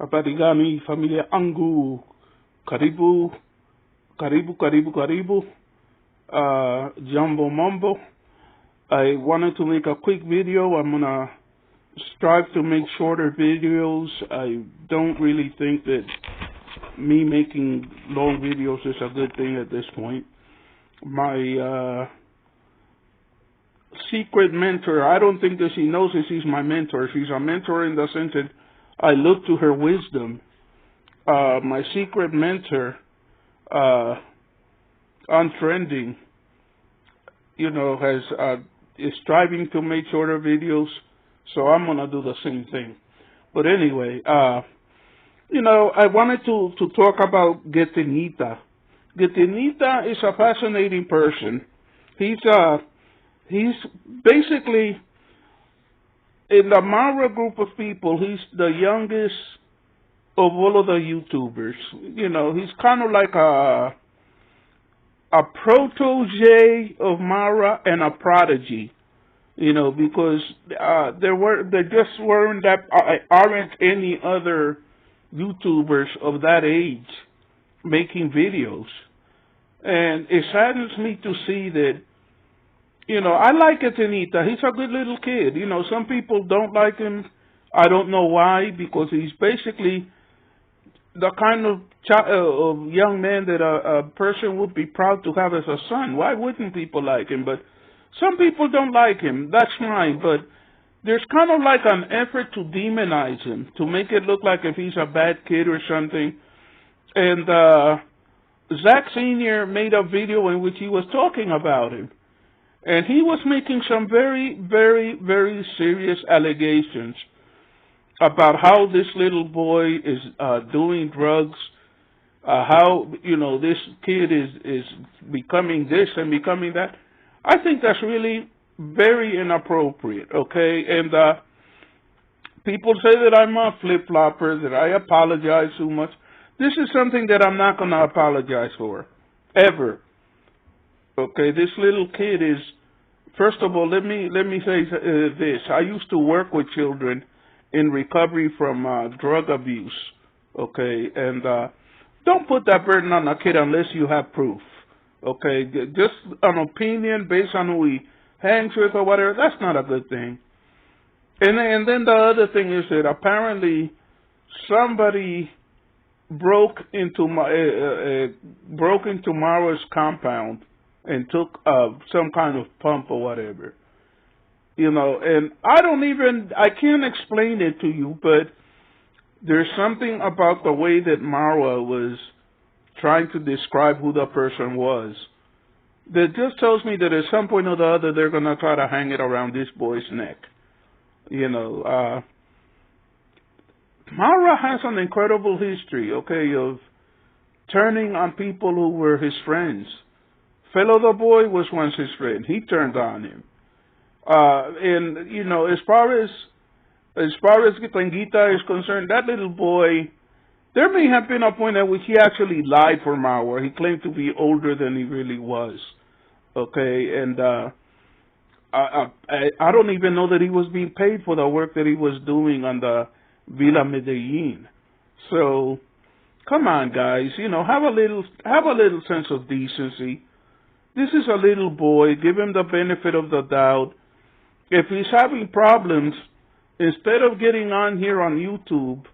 Habarigani familia Angu. Karibu, karibu. Jumbo Mumbo. I wanted to make a quick video. I'm gonna strive to make shorter videos. I don't really think that me making long videos is a good thing at this point. My secret mentor, I don't think that she knows that she's my mentor. She's a mentor in the sense that I look to her wisdom. My secret mentor, Untrending, is striving to make shorter videos, so I'm gonna do the same thing. But anyway, I wanted to talk about Getenita. Getenita is a fascinating person. He's basically, in the Marwa group of people, he's the youngest of all of the YouTubers. He's kind of like a protege of Marwa and a prodigy. Because there just aren't any other YouTubers of that age making videos. And it saddens me to see that, I like Getenita. He's a good little kid. Some people don't like him. I don't know why, because he's basically the kind of young man that a person would be proud to have as a son. Why wouldn't people like him? But some people don't like him. That's fine. But there's kind of like an effort to demonize him, to make it look like if he's a bad kid or something. And Zach Sr. made a video in which he was talking about him. And he was making some very, very, very serious allegations about how this little boy is doing drugs, how, this kid is becoming this and becoming that. I think that's really very inappropriate, okay? And people say that I'm a flip-flopper, that I apologize too much. This is something that I'm not going to apologize for, ever. Okay, this little kid is, first of all, let me say this. I used to work with children in recovery from drug abuse, okay? And don't put that burden on a kid unless you have proof, okay? Just an opinion based on who he hangs with or whatever, that's not a good thing. And then the other thing is that apparently somebody broke into Marwa's compound and took some kind of pump or whatever. And I can't explain it to you, but there's something about the way that Marwa was trying to describe who the person was that just tells me that at some point or the other they're going to try to hang it around this boy's neck. Marwa has an incredible history, okay, of turning on people who were his friends. Fellow the boy was once his friend. He turned on him. And as far as Getenita is concerned, that little boy, there may have been a point at which he actually lied for Marwa. He claimed to be older than he really was. Okay, and I don't even know that he was being paid for the work that he was doing on the Villa Medellin. So, come on, guys. Have a little sense of decency. This is a little boy. Give him the benefit of the doubt. If he's having problems, instead of getting on here on YouTube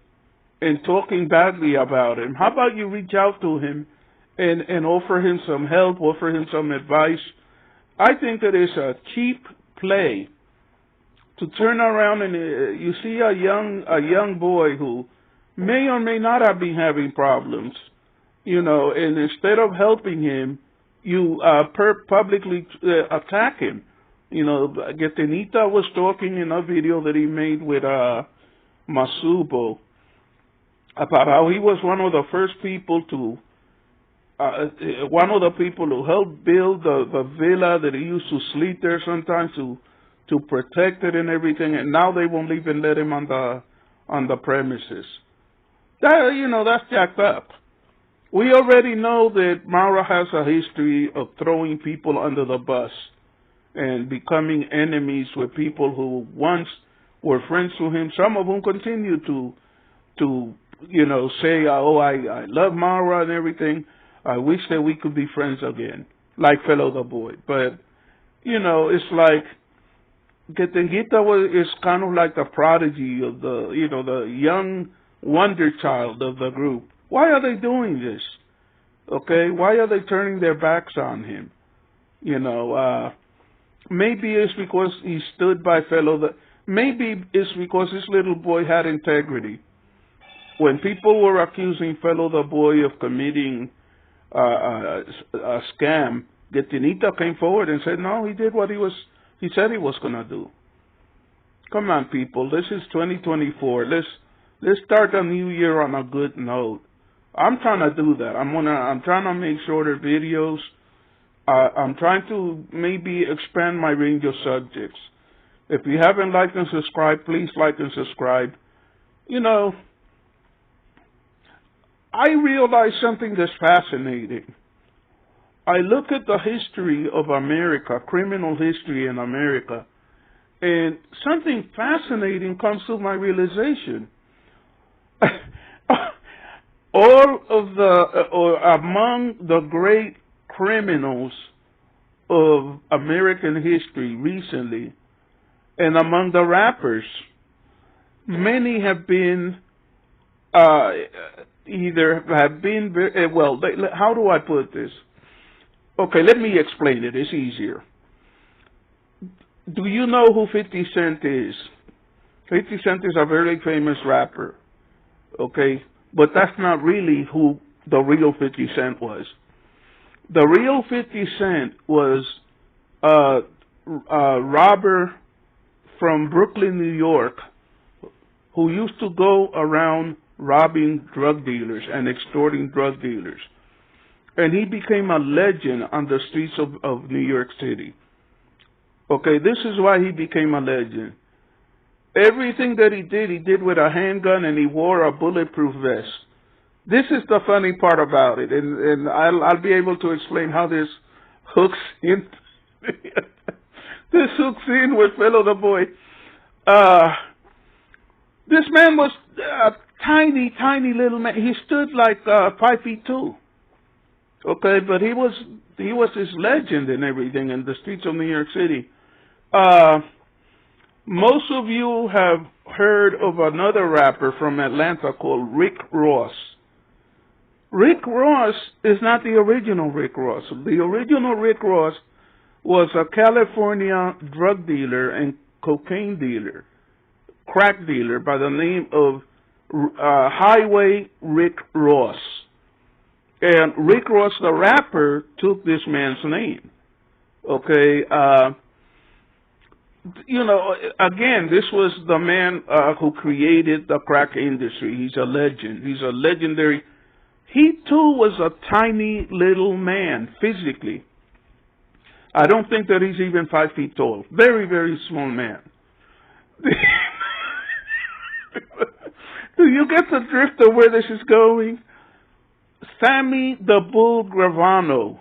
and talking badly about him, how about you reach out to him and offer him some help, offer him some advice? I think that it's a cheap play to turn around and you see a young boy who may or may not have been having problems, and instead of helping him, you publicly attack him. Getenita was talking in a video that he made with Masubo about how he was one of the first people to, one of the people who helped build the villa, that he used to sleep there sometimes to protect it and everything, and now they won't even let him on the premises. That's jacked up. We already know that Marwa has a history of throwing people under the bus and becoming enemies with people who once were friends to him. Some of whom continue to you know, say, oh, I love Marwa and everything. I wish that we could be friends again, like Fellow the Boy. But, you know, it's like, Getenguita is kind of like the prodigy of the, you know, the young wonder child of the group. Why are they doing this? Okay, why are they turning their backs on him? You know, maybe it's because he stood by maybe it's because this little boy had integrity. When people were accusing Fellow the Boy of committing a scam, Getinita came forward and said, no, he did what he said he was going to do. Come on, people. This is 2024. Let's start the new year on a good note. I'm trying to do that. I'm trying to make shorter videos. I'm trying to maybe expand my range of subjects. If you haven't liked and subscribed, please like and subscribe. You know, I realize something that's fascinating. I look at the history of America, criminal history in America, and something fascinating comes to my realization. Among the great criminals of American history recently, and among the rappers, many have been how do I put this? Okay, let me explain it. It's easier. Do you know who 50 Cent is? 50 Cent is a very famous rapper. Okay, but that's not really who the real 50 Cent was. The real 50 Cent was a robber from Brooklyn, New York, who used to go around robbing drug dealers and extorting drug dealers. And he became a legend on the streets of New York City. Okay, this is why he became a legend. Everything that he did with a handgun, and he wore a bulletproof vest. This is the funny part about it, and I'll be able to explain how this hooks in. This hooks in with Fellow the Boy. This man was a tiny, tiny little man. He stood like 5'2". Okay, but he was this legend and everything in the streets of New York City. Most of you have heard of another rapper from Atlanta called Rick Ross. Rick Ross is not the original Rick Ross. The original Rick Ross was a California drug dealer and cocaine dealer, crack dealer by the name of Highway Rick Ross. And Rick Ross, the rapper, took this man's name. Okay, you know, again, this was the man who created the crack industry. He's a legend. He's a legendary. He too was a tiny little man physically. I don't think that he's even 5 feet tall. Very, very small man. Do you get the drift of where this is going? Sammy the Bull Gravano,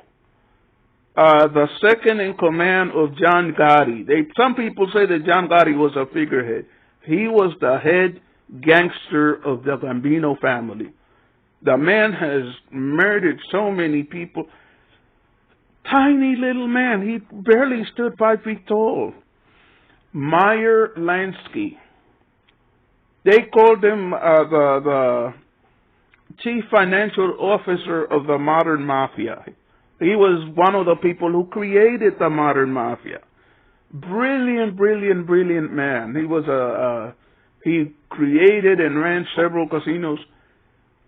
the second in command of John Gotti. Some people say that John Gotti was a figurehead. He was the head gangster of the Gambino family. The man has murdered so many people. Tiny little man. He barely stood 5 feet tall. Meyer Lansky. They called him the chief financial officer of the modern mafia. He was one of the people who created the modern mafia. Brilliant, brilliant, brilliant man. He was he created and ran several casinos.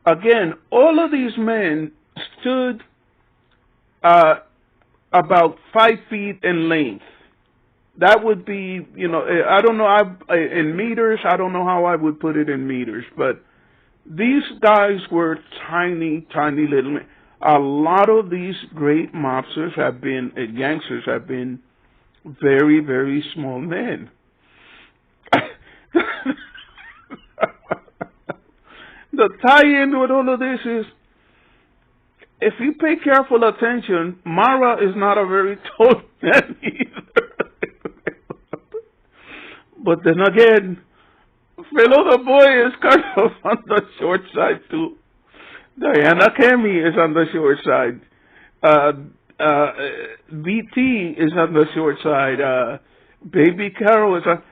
Again, all of these men stood about 5 feet in length. That would be, you know, I don't know, in meters, I don't know how I would put it in meters, but these guys were tiny, tiny little men. A lot of these great mobsters gangsters have been very, very small men. The tie-in with all of this is, if you pay careful attention, Marwa is not a very tall man either. But then again, Below the boy is kind of on the short side too. Diana Kemi is on the short side. Uh, uh, BT is on the short side. Baby Carol is on.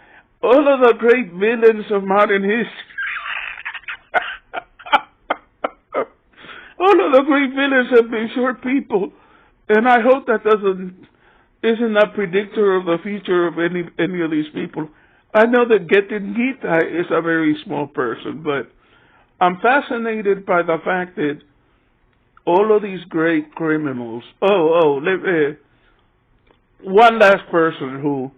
All of the great villains of modern history. All of the great villains have been short people, and I hope that isn't a predictor of the future of any of these people. I know that Getin Gita is a very small person, but I'm fascinated by the fact that all of these great criminals. One last person who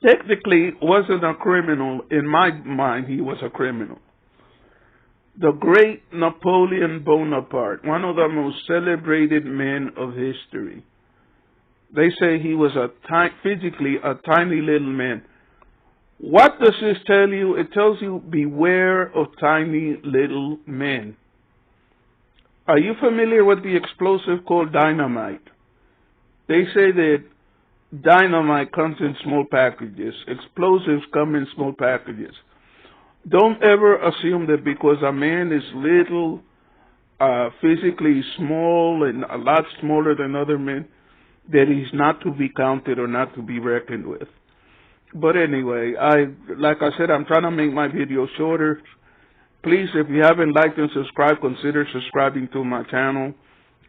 technically wasn't a criminal. In my mind, he was a criminal. The great Napoleon Bonaparte, one of the most celebrated men of history. They say he was physically a tiny little man. What does this tell you? It tells you beware of tiny little men. Are you familiar with the explosive called dynamite? They say that dynamite comes in small packages. Explosives come in small packages. Don't ever assume that because a man is little, physically small and a lot smaller than other men, that he's not to be counted or not to be reckoned with. But anyway, like I said, I'm trying to make my videos shorter. Please, if you haven't liked and subscribed, consider subscribing to my channel.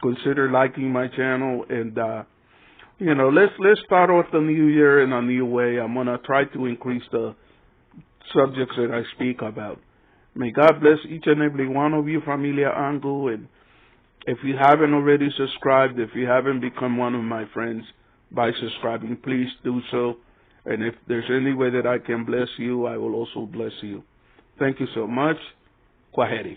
Consider liking my channel, and let's start off the new year in a new way. I'm gonna try to increase the subjects that I speak about. May God bless each and every one of you, Familia Angu, and if you haven't already subscribed, if you haven't become one of my friends by subscribing, please do so. And if there's any way that I can bless you, I will also bless you. Thank you so much. Kwaheri.